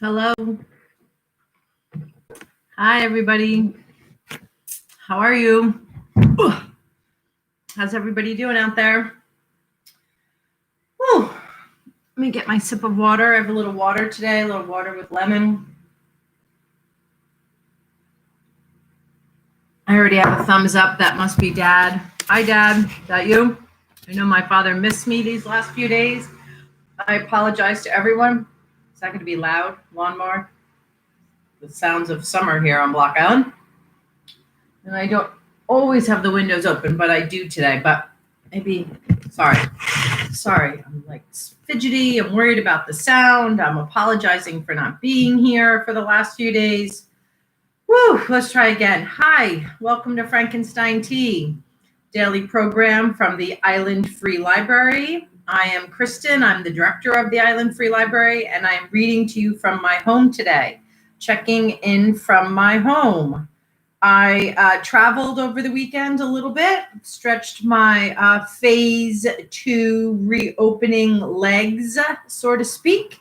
Hello. Hi, everybody. How are you? How's everybody doing out there? Whew. Let me get my sip of water. I have a little water today, a little water with lemon. I already have a thumbs up. That must be Dad. Hi, Dad. Is that you? I know my father missed me these last few days. I apologize to everyone. Is that going to be loud? Lawnmower? The sounds of summer here on Block Island. And I don't always have the windows open, but I do today. But maybe, sorry, I'm like fidgety. I'm worried about the sound. I'm apologizing for not being here for the last few days. Woo, let's try again. Hi, welcome to Frankenstein Tea, daily program from the Island Free Library. I am Kristen. I'm the director of the Island Free Library, and I'm reading to you from my home today, checking in from my home. I traveled over the weekend a little bit, stretched my phase 2 reopening legs, so to speak,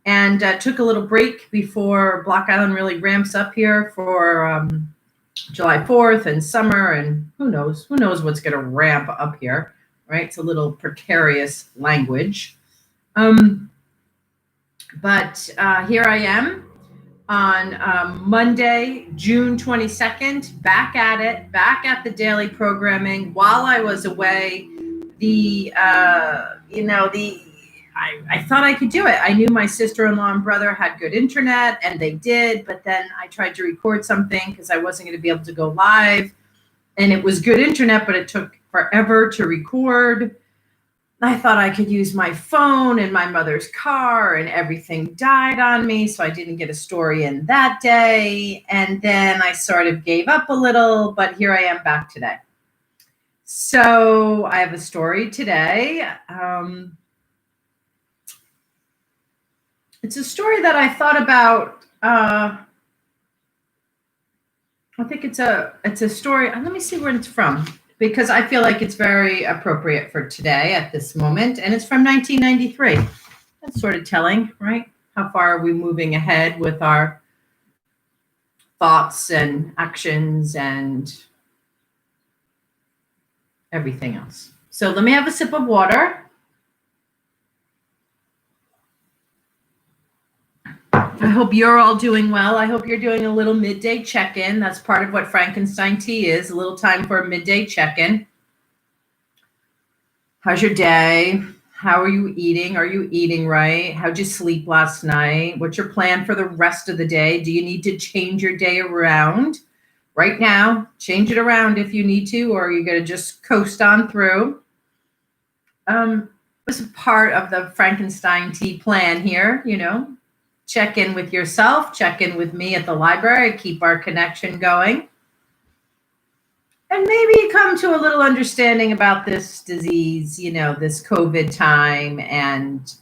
and took a little break before Block Island really ramps up here for July 4th and summer, and who knows what's going to ramp up here, right? It's a little precarious language. But here I am. On Monday, June 22nd, back at the daily programming. While I was away, I thought I could do it. I knew my sister-in-law and brother had good internet, and they did, but then I tried to record something because I wasn't going to be able to go live, and it was good internet, but it took forever to record. I thought I could use my phone in my mother's car, and everything died on me, so I didn't get a story in that day. And then I sort of gave up a little, but here I am back today. So I have a story today. It's a story that I thought about. I think it's a story. Let me see where it's from, because I feel like it's very appropriate for today at this moment. And it's from 1993. That's sort of telling, right? How far are we moving ahead with our thoughts and actions and everything else? So let me have a sip of water. I hope you're all doing well. I hope you're doing a little midday check-in. That's part of what Frankenstein Tea is, a little time for a midday check-in. How's your day? How are you eating? Are you eating right? How'd you sleep last night? What's your plan for the rest of the day? Do you need to change your day around? Right now, change it around if you need to, or are you going to just coast on through? This is part of the Frankenstein Tea plan here, Check in with yourself, check in with me at the library, keep our connection going. And maybe come to a little understanding about this disease, this COVID time. And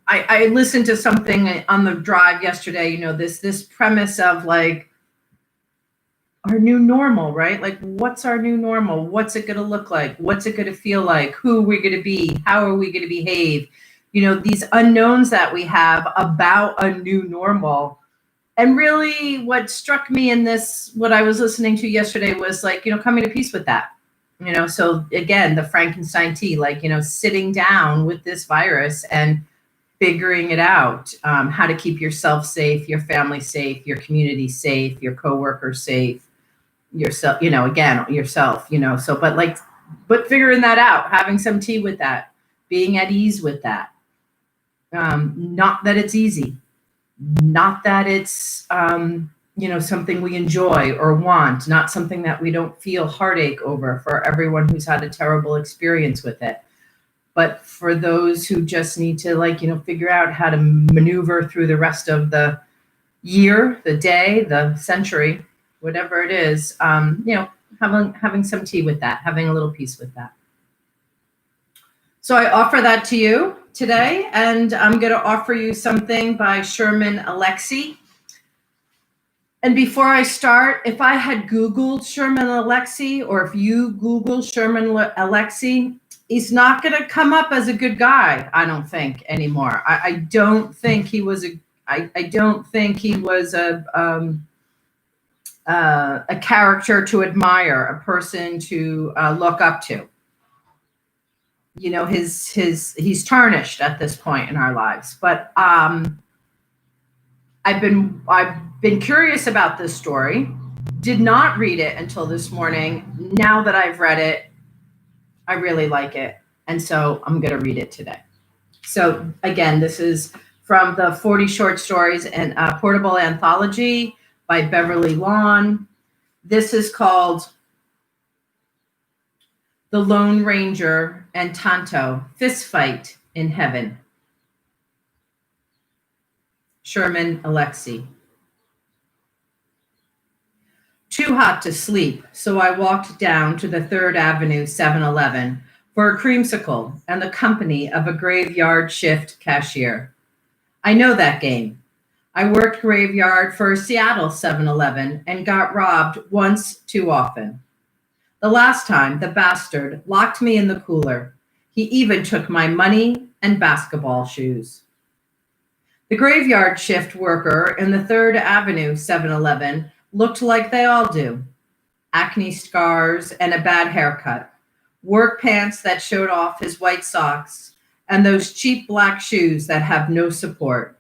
I listened to something on the drive yesterday, this premise of like our new normal, right? Like, what's our new normal? What's it going to look like? What's it going to feel like? Who are we going to be? How are we going to behave? These unknowns that we have about a new normal. And really what struck me in this, what I was listening to yesterday was like, coming to peace with that, so again, the Frankenstein Tea, like, sitting down with this virus and figuring it out, how to keep yourself safe, your family safe, your community safe, your coworkers safe, yourself, again, yourself, but figuring that out, having some tea with that, being at ease with that. Not that it's easy, not that it's, something we enjoy or want, not something that we don't feel heartache over for everyone who's had a terrible experience with it. But for those who just need to figure out how to maneuver through the rest of the year, the day, the century, whatever it is, having some tea with that, having a little peace with that. So I offer that to you today, and I'm going to offer you something by Sherman Alexie. And before I start, if I had Googled Sherman Alexie, or if you Google Sherman Alexie, he's not going to come up as a good guy, I don't think, anymore. I don't think he was I don't think he was a character to admire, a person to look up to. You know, he's tarnished at this point in our lives. But I've been curious about this story. Did not read it until this morning. Now that I've read it, I really like it, and so I'm going to read it today. So again, this is from the 40 Short Stories and Portable Anthology by Beverly Lawn. This is called The Lone Ranger and Tonto Fist Fight in Heaven. Sherman Alexie. Too hot to sleep, so I walked down to the 3rd Avenue 7-Eleven for a creamsicle and the company of a graveyard shift cashier. I know that game. I worked graveyard for a Seattle 7-Eleven and got robbed once too often. The last time, the bastard locked me in the cooler. He even took my money and basketball shoes. The graveyard shift worker in the 3rd Avenue 7-Eleven looked like they all do. Acne scars and a bad haircut, work pants that showed off his white socks, and those cheap black shoes that have no support.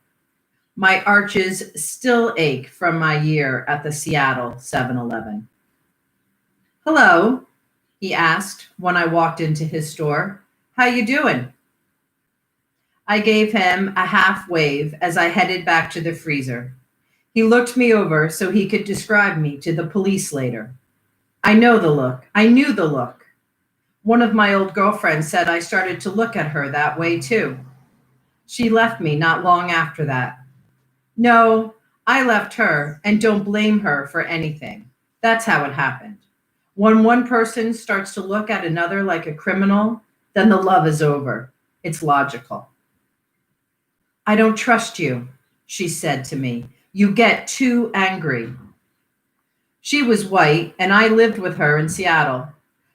My arches still ache from my year at the Seattle 7-Eleven. Hello, he asked when I walked into his store. How you doing? I gave him a half wave as I headed back to the freezer. He looked me over so he could describe me to the police later. I know the look. I knew the look. One of my old girlfriends said I started to look at her that way too. She left me not long after that. No, I left her and don't blame her for anything. That's how it happened. When one person starts to look at another like a criminal, then the love is over. It's logical. I don't trust you, she said to me. You get too angry. She was white, and I lived with her in Seattle.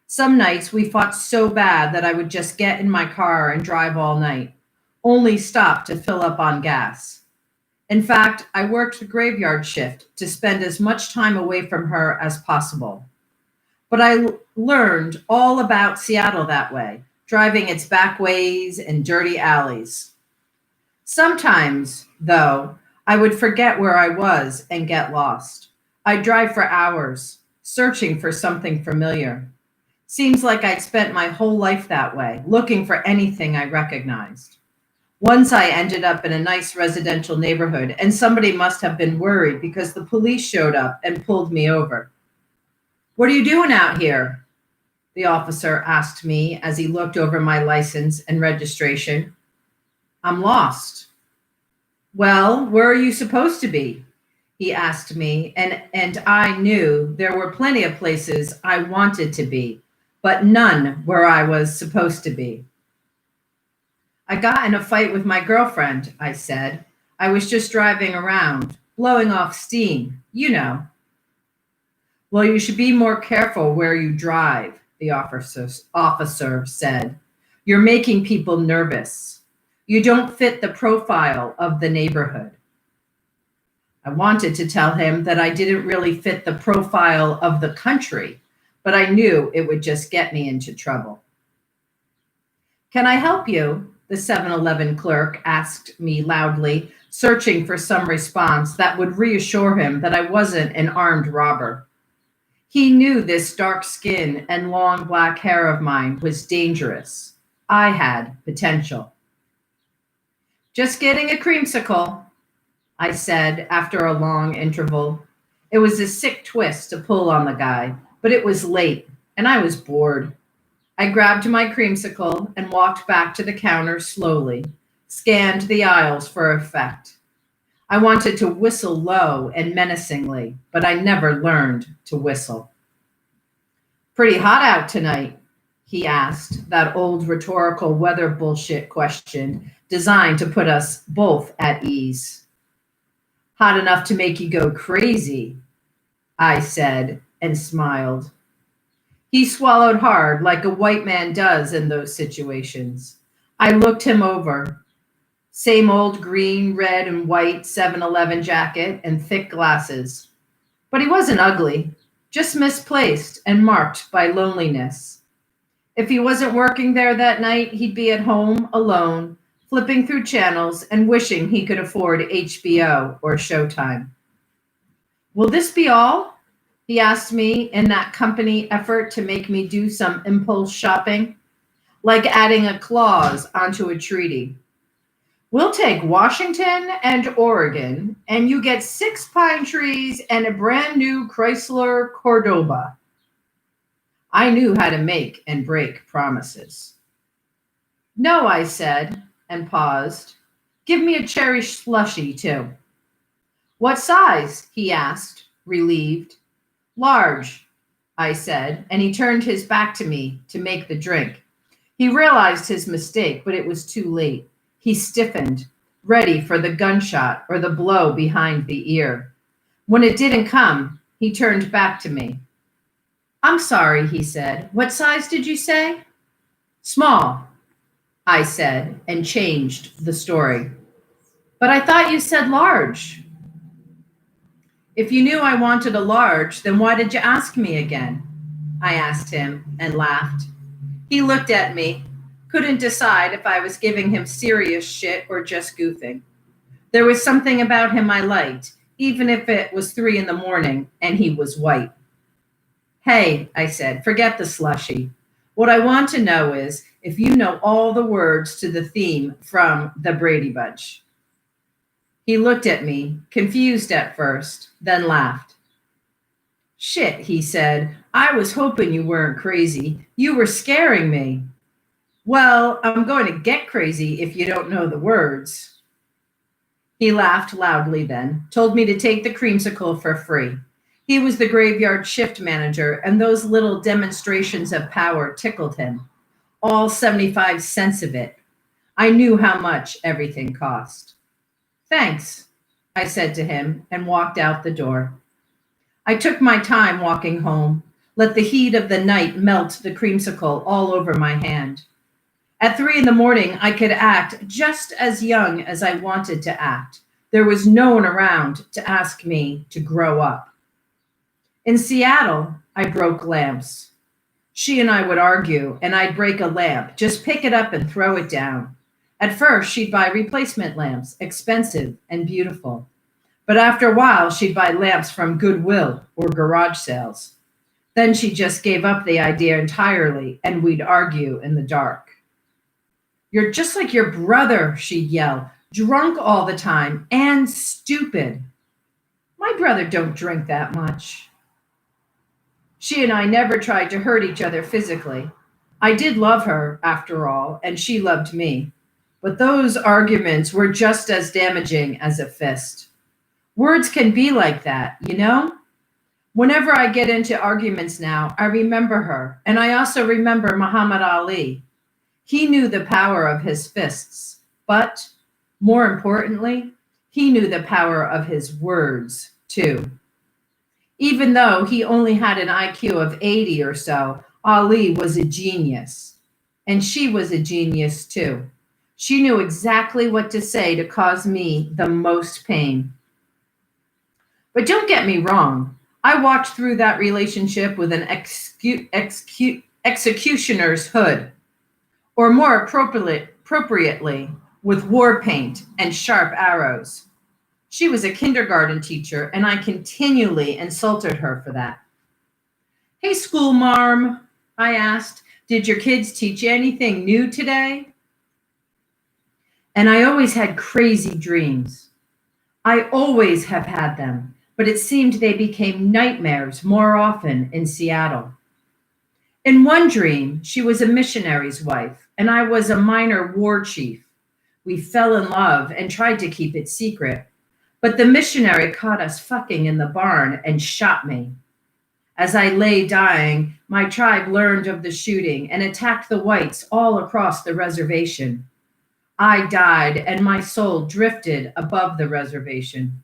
Some nights we fought so bad that I would just get in my car and drive all night, only stop to fill up on gas. In fact, I worked the graveyard shift to spend as much time away from her as possible. But I learned all about Seattle that way, driving its back ways and dirty alleys. Sometimes, though, I would forget where I was and get lost. I'd drive for hours, searching for something familiar. Seems like I'd spent my whole life that way, looking for anything I recognized. Once I ended up in a nice residential neighborhood, and somebody must have been worried because the police showed up and pulled me over. What are you doing out here? The officer asked me as he looked over my license and registration. I'm lost. Well, where are you supposed to be? He asked me, and I knew there were plenty of places I wanted to be, but none where I was supposed to be. I got in a fight with my girlfriend, I said. I was just driving around, blowing off steam, you know. Well, you should be more careful where you drive, the officer said. You're making people nervous. You don't fit the profile of the neighborhood. I wanted to tell him that I didn't really fit the profile of the country, but I knew it would just get me into trouble. Can I help you? The 7-Eleven clerk asked me loudly, searching for some response that would reassure him that I wasn't an armed robber. He knew this dark skin and long black hair of mine was dangerous. I had potential. Just getting a creamsicle, I said after a long interval. It was a sick twist to pull on the guy, but it was late and I was bored. I grabbed my creamsicle and walked back to the counter slowly, scanned the aisles for effect. I wanted to whistle low and menacingly, but I never learned to whistle. Pretty hot out tonight, he asked, that old rhetorical weather bullshit question designed to put us both at ease. Hot enough to make you go crazy, I said and smiled. He swallowed hard, like a white man does in those situations. I looked him over. Same old green, red, and white 7-Eleven jacket and thick glasses. But he wasn't ugly, just misplaced and marked by loneliness. If he wasn't working there that night, he'd be at home alone, flipping through channels and wishing he could afford HBO or Showtime. Will this be all? He asked me in that company effort to make me do some impulse shopping, like adding a clause onto a treaty. We'll take Washington and Oregon, and you get 6 pine trees and a brand new Chrysler Cordoba. I knew how to make and break promises. No, I said, and paused. Give me a cherry slushy, too. What size? He asked, relieved. Large, I said, and he turned his back to me to make the drink. He realized his mistake, but it was too late. He stiffened, ready for the gunshot or the blow behind the ear. When it didn't come, he turned back to me. I'm sorry, he said. What size did you say? Small, I said, and changed the story. But I thought you said large. If you knew I wanted a large, then why did you ask me again? I asked him and laughed. He looked at me, couldn't decide if I was giving him serious shit or just goofing. There was something about him I liked, even if it was 3 a.m. and he was white. Hey, I said, forget the slushy. What I want to know is if you know all the words to the theme from The Brady Bunch. He looked at me, confused at first, then laughed. Shit, he said, I was hoping you weren't crazy. You were scaring me. Well, I'm going to get crazy if you don't know the words. He laughed loudly then, told me to take the creamsicle for free. He was the graveyard shift manager, and those little demonstrations of power tickled him. All 75 cents of it. I knew how much everything cost. Thanks, I said to him and walked out the door. I took my time walking home, let the heat of the night melt the creamsicle all over my hand. At 3 a.m, I could act just as young as I wanted to act. There was no one around to ask me to grow up. In Seattle, I broke lamps. She and I would argue, and I'd break a lamp, just pick it up and throw it down. At first, she'd buy replacement lamps, expensive and beautiful. But after a while, she'd buy lamps from Goodwill or garage sales. Then she just gave up the idea entirely, and we'd argue in the dark. You're just like your brother, she'd yell, drunk all the time and stupid. My brother don't drink that much. She and I never tried to hurt each other physically. I did love her, after all, and she loved me. But those arguments were just as damaging as a fist. Words can be like that, you know? Whenever I get into arguments now, I remember her, and I also remember Muhammad Ali. He knew the power of his fists, but more importantly, he knew the power of his words, too. Even though he only had an IQ of 80 or so, Ali was a genius. And she was a genius, too. She knew exactly what to say to cause me the most pain. But don't get me wrong. I walked through that relationship with an executioner's hood, or more appropriately, with war paint and sharp arrows. She was a kindergarten teacher, and I continually insulted her for that. Hey, school marm, I asked, did your kids teach you anything new today? And I always had crazy dreams. I always have had them, but it seemed they became nightmares more often in Seattle. In one dream, she was a missionary's wife, and I was a minor war chief. We fell in love and tried to keep it secret, but the missionary caught us fucking in the barn and shot me. As I lay dying, my tribe learned of the shooting and attacked the whites all across the reservation. I died, and my soul drifted above the reservation.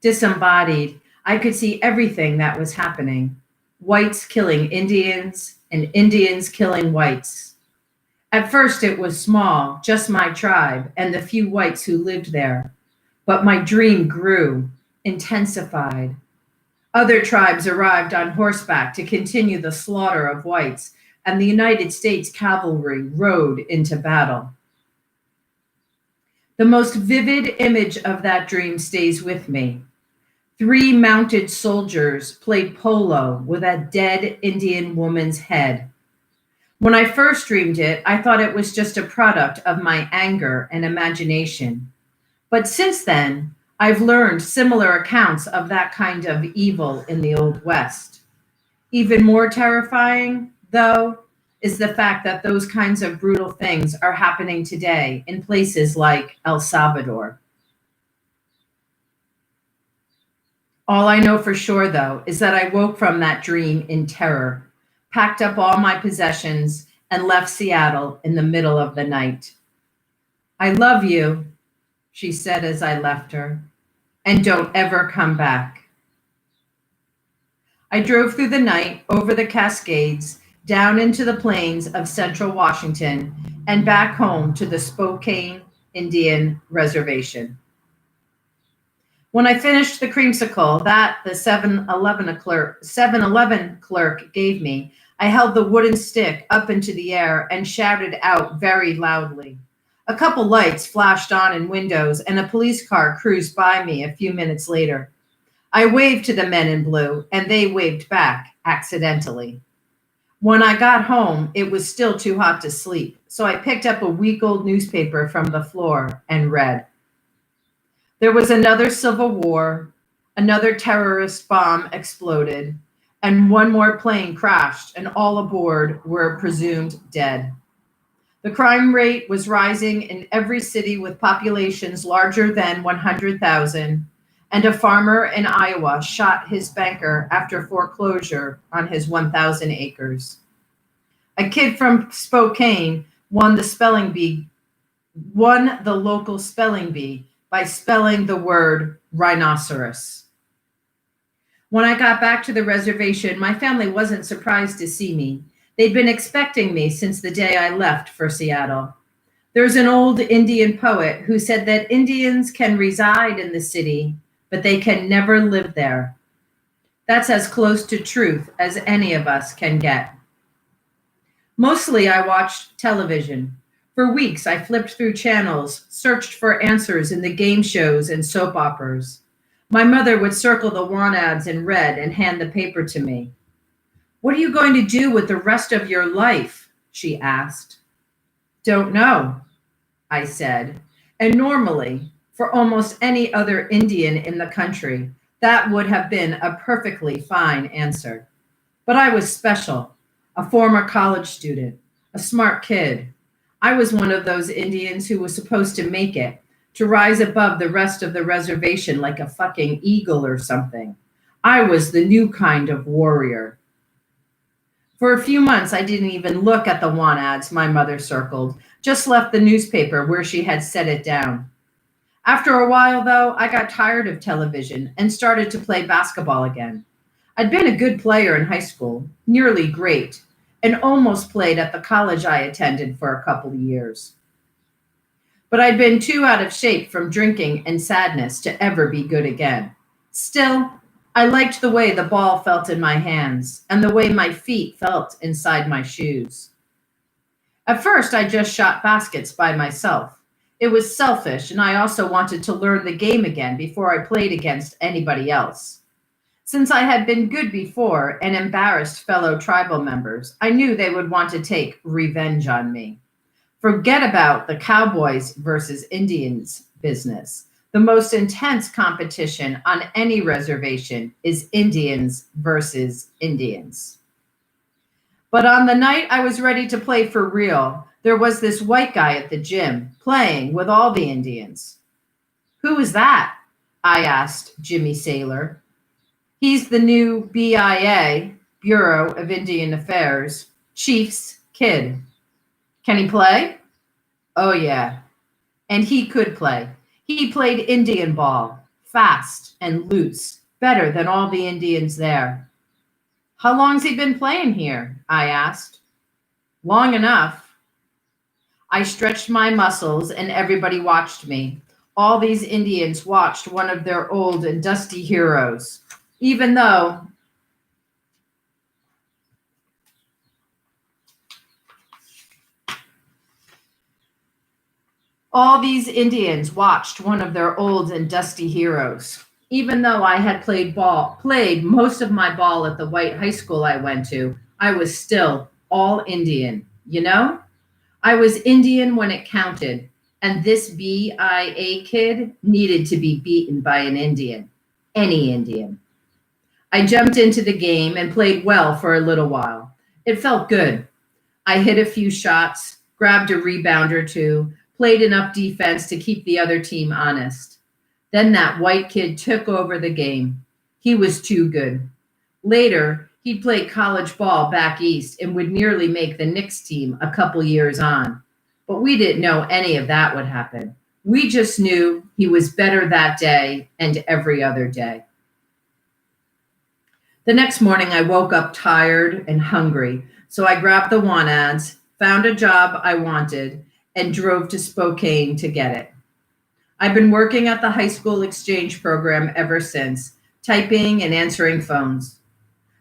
Disembodied, I could see everything that was happening. whites killing Indians and Indians killing whites. At first it was small, just my tribe and the few whites who lived there. But my dream grew, intensified. Other tribes arrived on horseback to continue the slaughter of whites, and the United States cavalry rode into battle. The most vivid image of that dream stays with me. 3 mounted soldiers played polo with a dead Indian woman's head. When I first dreamed it, I thought it was just a product of my anger and imagination. But since then, I've learned similar accounts of that kind of evil in the Old West. Even more terrifying, though, is the fact that those kinds of brutal things are happening today in places like El Salvador. All I know for sure, though, is that I woke from that dream in terror, packed up all my possessions, and left Seattle in the middle of the night. I love you, she said as I left her, and don't ever come back. I drove through the night, over the Cascades, down into the plains of central Washington, and back home to the Spokane Indian Reservation. When I finished the creamsicle that the 7-Eleven clerk gave me, I held the wooden stick up into the air and shouted out very loudly. A couple lights flashed on in windows, and a police car cruised by me a few minutes later. I waved to the men in blue, and they waved back, accidentally. When I got home, it was still too hot to sleep, so I picked up a week-old newspaper from the floor and read. There was another civil war, another terrorist bomb exploded, and one more plane crashed, and all aboard were presumed dead. The crime rate was rising in every city with populations larger than 100,000, and a farmer in Iowa shot his banker after foreclosure on his 1,000 acres. A kid from Spokane won the local spelling bee by spelling the word rhinoceros. When I got back to the reservation, my family wasn't surprised to see me. They'd been expecting me since the day I left for Seattle. There's an old Indian poet who said that Indians can reside in the city, but they can never live there. That's as close to truth as any of us can get. Mostly I watched television. For weeks, I flipped through channels, searched for answers in the game shows and soap operas. My mother would circle the want ads in red and hand the paper to me. What are you going to do with the rest of your life? She asked. Don't know, I said. And normally, for almost any other Indian in the country, that would have been a perfectly fine answer. But I was special, a former college student, a smart kid. I was one of those Indians who was supposed to make it, to rise above the rest of the reservation like a fucking eagle or something. I was the new kind of warrior. For a few months, I didn't even look at the want ads my mother circled, just left the newspaper where she had set it down. After a while, though, I got tired of television and started to play basketball again. I'd been a good player in high school, nearly great, and almost played at the college I attended for a couple of years. But I'd been too out of shape from drinking and sadness to ever be good again. Still, I liked the way the ball felt in my hands and the way my feet felt inside my shoes. At first, I just shot baskets by myself. It was selfish, and I also wanted to learn the game again before I played against anybody else. Since I had been good before and embarrassed fellow tribal members, I knew they would want to take revenge on me. Forget about the Cowboys versus Indians business. The most intense competition on any reservation is Indians versus Indians. But on the night I was ready to play for real, there was this white guy at the gym playing with all the Indians. Who is that? I asked Jimmy Saylor. He's the new BIA, Bureau of Indian Affairs, chief's kid. Can he play? Oh, yeah. And he could play. He played Indian ball, fast and loose, better than all the Indians there. How long's he been playing here? I asked. Long enough. I stretched my muscles and everybody watched me. All these Indians watched one of their old and dusty heroes. Even though All these Indians watched one of their old and dusty heroes. Even though I had played most of my ball at the white high school I went to, I was still all Indian, you know? I was Indian when it counted, and this BIA kid needed to be beaten by an Indian, any Indian. I jumped into the game and played well for a little while. It felt good. I hit a few shots, grabbed a rebound or two, played enough defense to keep the other team honest. Then that white kid took over the game. He was too good. Later, he'd play college ball back east and would nearly make the Knicks team a couple years on. But we didn't know any of that would happen. We just knew he was better that day and every other day. The next morning, I woke up tired and hungry, so I grabbed the want ads, found a job I wanted, and drove to Spokane to get it. I've been working at the high school exchange program ever since, typing and answering phones.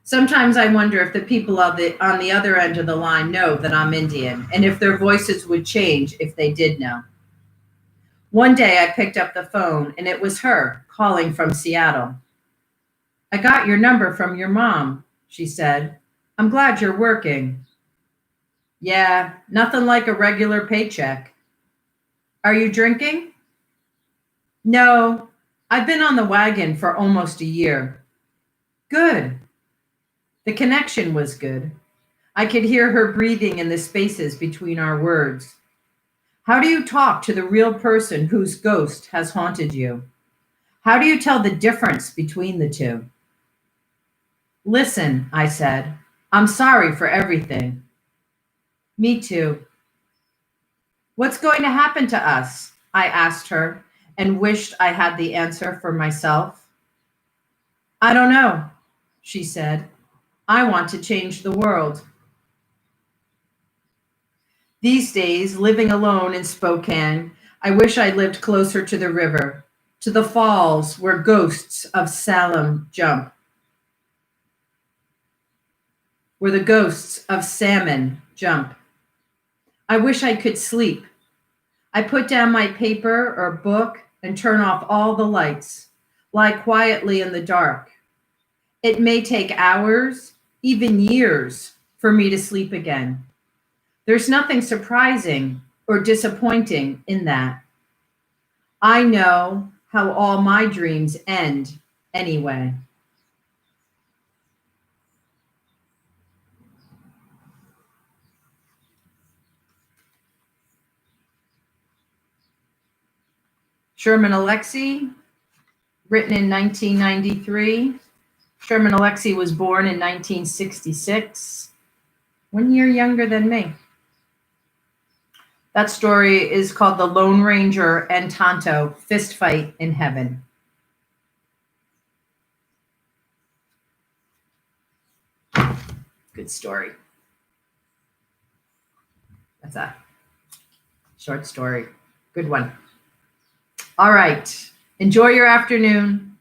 Sometimes I wonder if the people on the other end of the line know that I'm Indian, and if their voices would change if they did know. One day I picked up the phone, and it was her calling from Seattle. I got your number from your mom, she said. I'm glad you're working. Yeah, nothing like a regular paycheck. Are you drinking? No, I've been on the wagon for almost a year. Good. The connection was good. I could hear her breathing in the spaces between our words. How do you talk to the real person whose ghost has haunted you? How do you tell the difference between the two? Listen, I said, I'm sorry for everything. Me too. What's going to happen to us? I asked her and wished I had the answer for myself. I don't know, she said. I want to change the world. These days, living alone in Spokane, I wish I lived closer to the river, to the falls where ghosts of Salem jump, where the ghosts of salmon jump. I wish I could sleep. I put down my paper or book and turn off all the lights, lie quietly in the dark. It may take hours, even years, for me to sleep again. There's nothing surprising or disappointing in that. I know how all my dreams end anyway. Sherman Alexie, written in 1993. Sherman Alexie was born in 1966, 1 year younger than me. That story is called The Lone Ranger and Tonto Fist Fight in Heaven. Good story. That's a short story. Good one. All right. Enjoy your afternoon.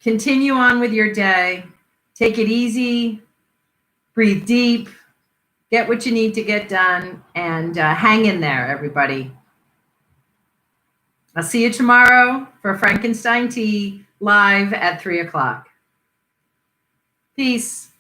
Continue on with your day. Take it easy. Breathe deep. Get what you need to get done. And hang in there, everybody. I'll see you tomorrow for Frankenstein Tea live at 3 o'clock. Peace.